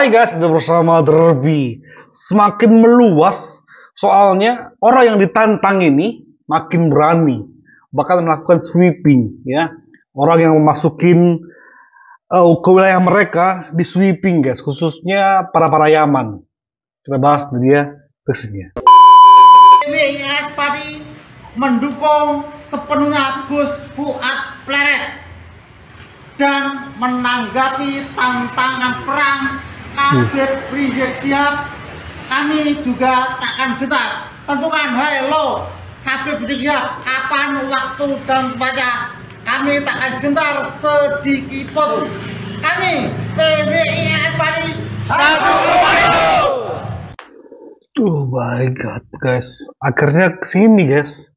Hai guys, ada bersama Derby. Semakin meluas, soalnya orang yang ditantang ini makin berani, bahkan melakukan sweeping, ya. Orang yang memasukin ke wilayah mereka di sweeping, guys, khususnya para Yaman. Kita bahas dia kesini. PWIS Padi mendukung sepenuhnya Gus Fuad Pleret dan menanggapi tantangan perang Habib Rizik Syihab. Kami juga takkan gentar. Tentukan hello Habib Rizik Syihab, kapan, waktu dan tempatnya. Kami takkan gentar sedikit pun. Kami PWIS Padi satu komando. Oh my god, guys, akhirnya kesini, guys.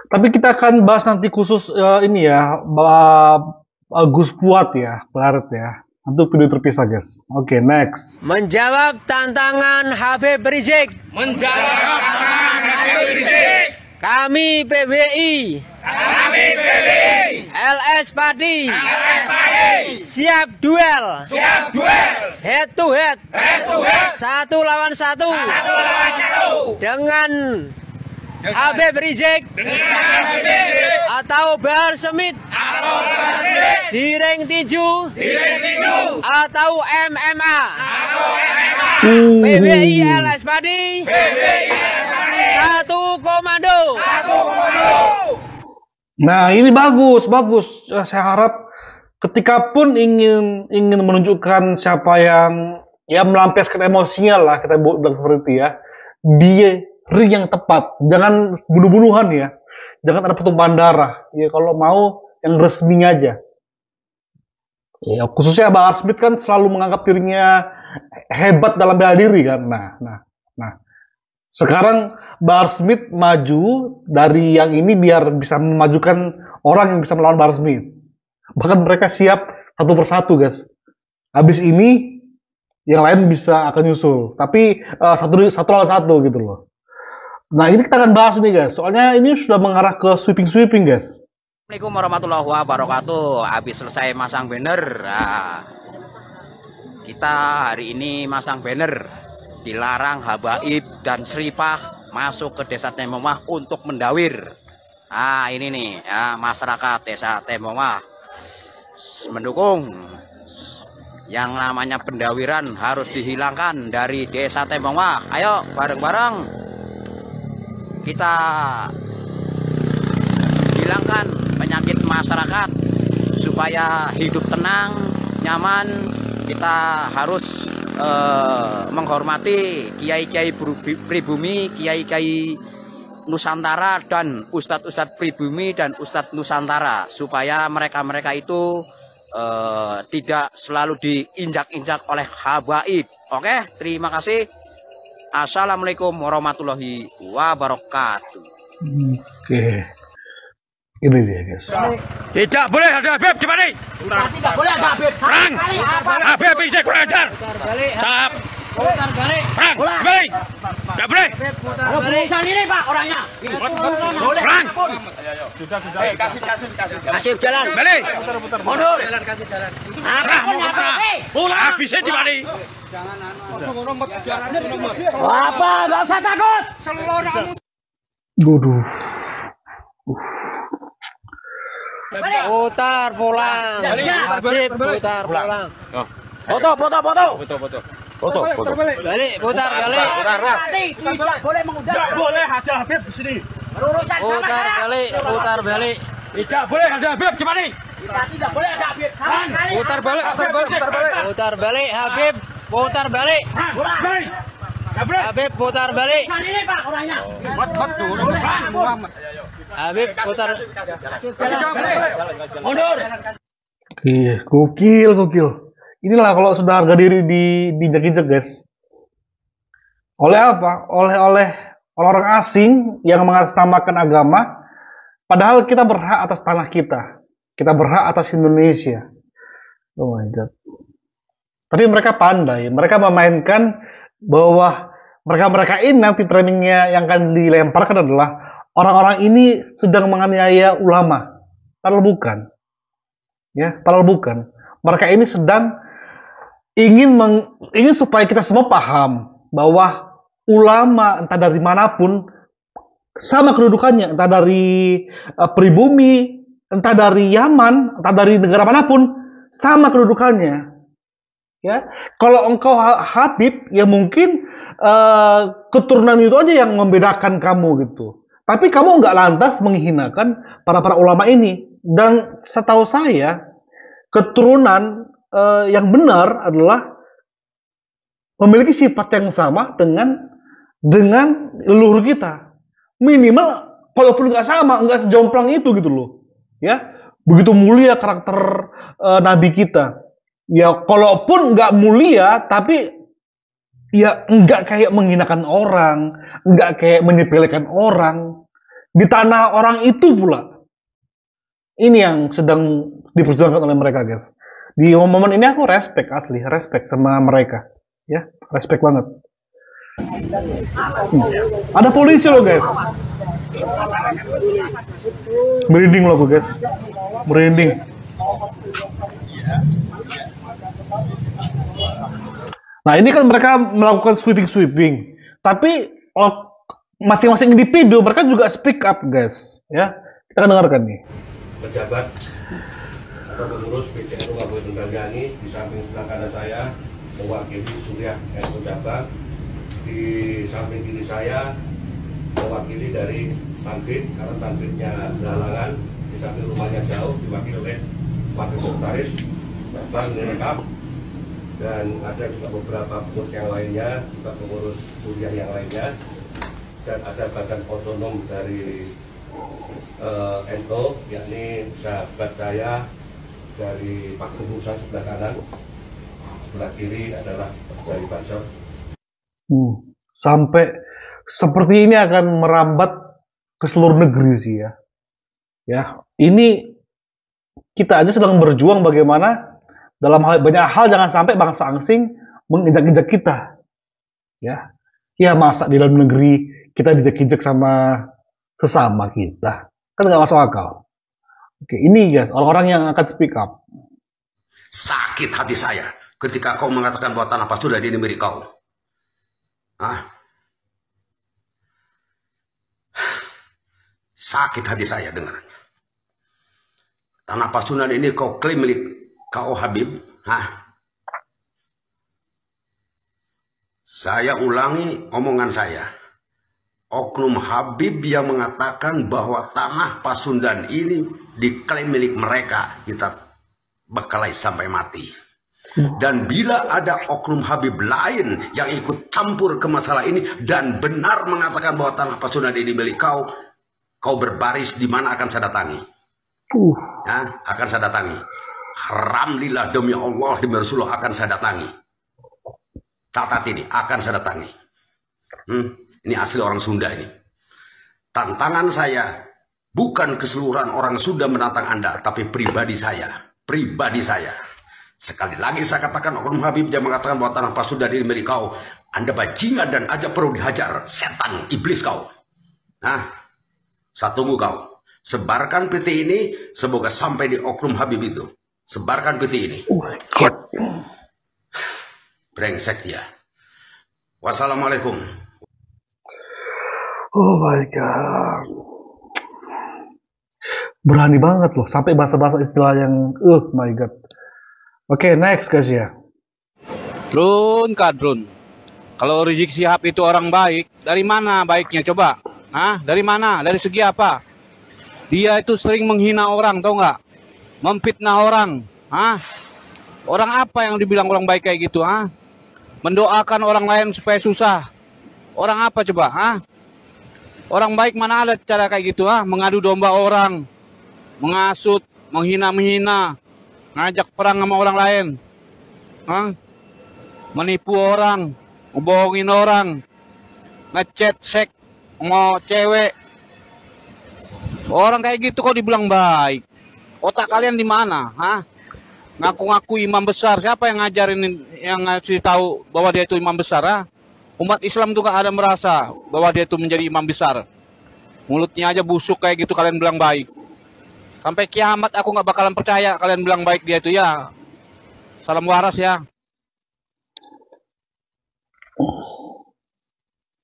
Tapi kita akan bahas nanti khusus ini ya, Gus Fuad ya, Pleret ya. Nanti video terpisah, guys. Oke, next. Menjawab tantangan Habib Rizik. Menjawab tantangan Habib Rizik. Kami PBI. Kami PBI. LS Padi. LS Padi. Siap duel. Siap duel. Head to head. Head to head. Satu lawan satu. Satu lawan satu. Dengan Habib Rizik Dengan Habib Rizik. atau Bahar Smith Atau Basri. di ring tinju Di ring tinju. atau MMA. Atau MMA. PBI LS Padi PBI LS Padi. satu komando. Satu komando. Nah, ini bagus, bagus. Saya harap ketika pun ingin menunjukkan siapa yang ya melampiaskan emosinya lah, kita bilang seperti itu ya, di ring yang tepat. Jangan bunuh-bunuhan ya. Jangan ada pertumpahan darah. Ya kalau mau yang resminya aja. Ya, khususnya Bahar Smith kan selalu menganggap dirinya hebat dalam bela diri kan. Nah. Sekarang Bahar Smith maju dari yang ini biar bisa memajukan orang yang bisa melawan Bahar Smith. Bahkan mereka siap satu persatu, guys. Habis ini yang lain bisa akan nyusul. Tapi satu lawan satu gitu loh. Nah, ini kita akan bahas nih, guys. Soalnya ini sudah mengarah ke sweeping, guys. Assalamualaikum warahmatullahi wabarakatuh. Habis selesai masang banner, kita hari ini masang banner dilarang habaib dan seripah masuk ke desa Tembongwah untuk mendawir. Nah, ini nih ya, masyarakat desa Tembongwah mendukung yang namanya pendawiran harus dihilangkan dari desa Tembongwah. Ayo bareng-bareng kita hilangkan penyakit masyarakat supaya hidup tenang, nyaman. Kita harus menghormati kiai-kiai pribumi, kiai-kiai Nusantara dan ustadz-ustadz pribumi dan ustadz Nusantara supaya mereka itu tidak selalu diinjak-injak oleh habaib. Oke, terima kasih. Assalamualaikum warahmatullahi wabarakatuh. Oke. Ini dia, guys. Tidak boleh ada Habib di mana? Tidak boleh ada Habib. Perang. Habib Rizik kurang ajar. Stop. Putar balik. Perang. Kembali. Tidak boleh. Putar balik. Ini Pak orangnya. Perang. Kasih jalan. Kembali. Mundur. Jalan kasih jalan. Serah mau serah. Pulang. Habisnya di mana? Apa? Gak usah takut. Waduh. Putar pulang. Habib putar pulang. Foto. Balik, putar balik. Tidak boleh mengundang. Tidak boleh ada Habib di sini. Berurusan sama Putar saya. balik, putar balik. Tidak boleh ada Habib di mana? Tidak boleh ada Habib. Sama sekali. Putar balik. Putar balik, Habib. Putar balik. Kembali. Tidak boleh. Habib putar balik. Ini Pak orangnya. Habib putar. Mundur. Iya, gokil. Inilah kalau sudah harga diri diinjak-injak, guys. Oleh apa? Oleh orang asing yang mengatasnamakan agama, padahal kita berhak atas tanah kita. Kita berhak atas Indonesia. Oh my god. Tapi mereka pandai, mereka memainkan bahwa mereka ini nanti trainingnya yang akan dilemparkan adalah orang-orang ini sedang menganiaya ulama. Padahal bukan. Ya, padahal bukan. Mereka ini sedang ingin supaya kita semua paham bahwa ulama entah dari manapun sama kedudukannya, entah dari pribumi, entah dari Yaman, entah dari negara manapun, sama kedudukannya. Ya, kalau engkau Habib, ya mungkin keturunan itu aja yang membedakan kamu gitu. Tapi kamu nggak lantas menghinakan para ulama ini. Dan setahu saya, keturunan yang benar adalah memiliki sifat yang sama dengan leluhur kita. Minimal, walaupun nggak sama, nggak sejomplang itu gitu loh. Ya, begitu mulia karakter Nabi kita. Ya, kalaupun nggak mulia, tapi ya nggak kayak menghinakan orang, nggak kayak menyepelekan orang. Di tanah orang itu pula. Ini yang sedang diperjuangkan oleh mereka, guys. Di momen ini aku respect, asli. Respect sama mereka. Ya, respect banget. Ada polisi loh, guys. Merinding loh aku, guys. Merinding. Nah, ini kan mereka melakukan sweeping. Tapi masing-masing individu mereka juga speak up, guys. Ya, kita akan dengarkan nih. Pejabat atau pengurus PCNU Kabupaten Banyuwangi, di samping sebelah kanan saya mewakili Surya NU Cabang, di samping kiri saya mewakili dari Tanfid, karena Tanfidnya berhalangan, di samping rumahnya jauh diwakili oleh Wakil Sekretaris Bang Direkap, dan ada juga beberapa pengurus yang lainnya, juga pengurus Surya yang lainnya, dan ada badan otonom dari NU, yakni sahabat saya dari Pak Tegusan sebelah kanan, sebelah kiri adalah dari Bansor. Sampai seperti ini akan merambat ke seluruh negeri sih ya. Ya, ini kita aja sedang berjuang bagaimana dalam banyak hal jangan sampai bangsa asing menginjak-injak kita. Ya, masa di dalam negeri kita dijak-injak sama sesama kita. Kan nggak masuk akal. Oke, ini guys, orang-orang yang akan speak up. Sakit hati saya ketika kau mengatakan bahwa tanah Pasundan ini milik kau. Sakit hati saya dengarnya. Tanah Pasundan ini kau klaim milik kau, Habib. Saya ulangi omongan saya. Oknum Habib yang mengatakan bahwa tanah Pasundan ini diklaim milik mereka, kita bekalai sampai mati. Dan bila ada oknum Habib lain yang ikut campur ke masalah ini dan benar mengatakan bahwa tanah Pasundan ini milik kau, kau berbaris di mana akan saya datangi. Akan saya datangi. Alhamdulillah, demi Allah, demi Rasulullah akan saya datangi. Catat ini, akan saya datangi. Ini asli orang Sunda ini. Tantangan saya bukan keseluruhan orang Sunda menantang Anda, tapi pribadi saya. Pribadi saya. Sekali lagi saya katakan, oknum Habib yang mengatakan bahwa tanah Pasundan ini milik kau, Anda bajingan dan aja perlu dihajar. Setan, iblis kau. Saya tunggu kau. Sebarkan PT ini, semoga sampai di oknum Habib itu. Sebarkan PT ini. Brengsek dia. Wassalamualaikum. Oh my god. Berani banget loh, sampai bahasa-bahasa istilah yang my god. Oke, next guys ya. Drun Kadrun. Kalau Rizik Syihab itu orang baik, dari mana baiknya coba? Dari mana? Dari segi apa? Dia itu sering menghina orang, tau nggak? Memfitnah orang. Orang apa yang dibilang orang baik kayak gitu? Mendoakan orang lain supaya susah. Orang apa coba? Orang baik mana ada cara kayak gitu? Mengadu domba orang, mengasut, menghina-menghina, ngajak perang sama orang lain, menipu orang, ngebohongin orang, ngechat seks mau cewek. Orang kayak gitu kok dibilang baik? Otak kalian di mana? Ngaku-ngaku imam besar. Siapa yang ngajarin, yang ngasih tahu bahwa dia itu imam besar? Umat Islam tuh gak ada merasa bahwa dia itu menjadi imam besar. Mulutnya aja busuk kayak gitu kalian bilang baik. Sampai kiamat aku gak bakalan percaya kalian bilang baik dia itu ya. Salam waras ya.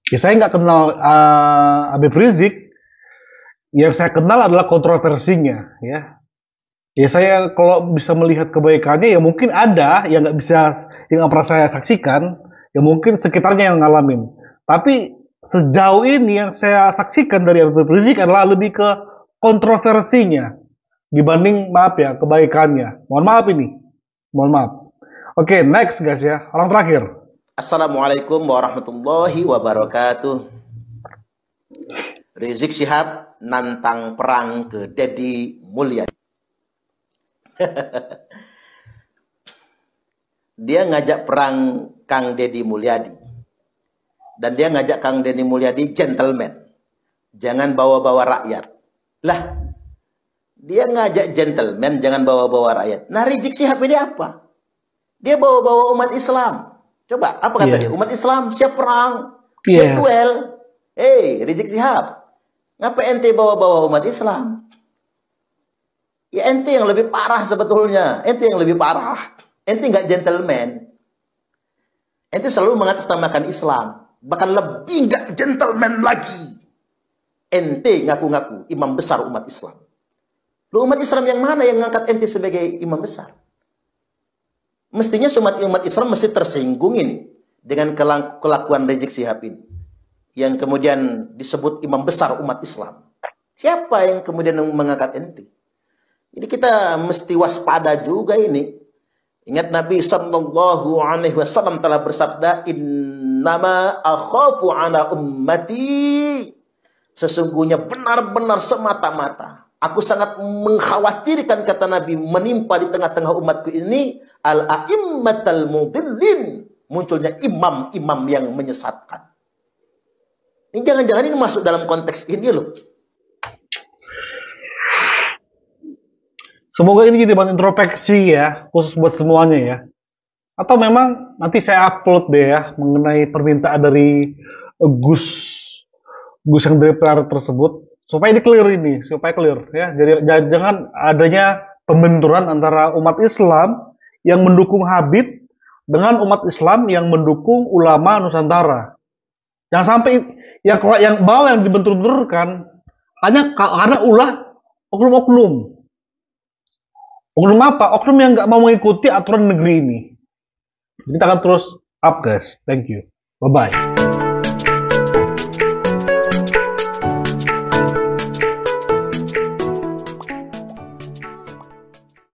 Ya saya nggak kenal Habib Rizik. Yang saya kenal adalah kontroversinya, ya. Ya saya kalau bisa melihat kebaikannya, ya mungkin ada yang nggak bisa, yang nggak pernah saya saksikan, ya mungkin sekitarnya yang ngalamin. Tapi sejauh ini yang saya saksikan dari Habib Rizik adalah lebih ke kontroversinya dibanding, maaf ya, kebaikannya. Mohon maaf ini, mohon maaf. Oke, next guys ya, orang terakhir. Assalamualaikum warahmatullahi wabarakatuh. Rizik Syihab nantang perang ke Deddy Mulyadi. Dia ngajak perang Kang Deddy Mulyadi. Dan dia ngajak Kang Deddy Mulyadi gentleman. Jangan bawa-bawa rakyat. Lah, dia ngajak gentleman, jangan bawa-bawa rakyat. Nah, Rizik Syihab ini apa? Dia bawa-bawa umat Islam. Coba, apa kata dia? Umat Islam siap perang, siap duel. Rizik Syihab, ngapa ente bawa-bawa umat Islam? Ya ente yang lebih parah sebetulnya. Ente yang lebih parah. Ente nggak gentleman. Ente selalu mengatasnamakan Islam. Bahkan lebih nggak gentleman lagi. Ente ngaku-ngaku imam besar umat Islam. Lu umat Islam yang mana yang ngangkat ente sebagai imam besar? Mestinya umat Islam mesti tersinggung ini dengan kelakuan Rizik Syihab ini. Yang kemudian disebut imam besar umat Islam. Siapa yang kemudian mengangkat ente? Jadi kita mesti waspada juga ini. Ingat Nabi Sallallahu Alaihi Wasallam telah bersabda, Innama akhafu ala ummati. Sesungguhnya benar-benar semata-mata aku sangat mengkhawatirkan, kata Nabi, menimpa di tengah-tengah umatku ini al-a'immatal mudillin, munculnya imam-imam yang menyesatkan. Ini jangan-jangan ini masuk dalam konteks ini loh. Semoga ini jadi bahan introspeksi ya, khusus buat semuanya ya. Atau memang nanti saya upload deh ya mengenai permintaan dari Gus yang DPR tersebut, supaya ini clear ya. Jadi jangan adanya pembenturan antara umat Islam yang mendukung Habib dengan umat Islam yang mendukung ulama Nusantara. Jangan sampai yang bawah yang dibentur-benturkan hanya karena ulah oknum-oknum. Oknum apa? Oknum yang nggak mau mengikuti aturan negeri ini. Kita akan terus up guys. Thank you. Bye-bye.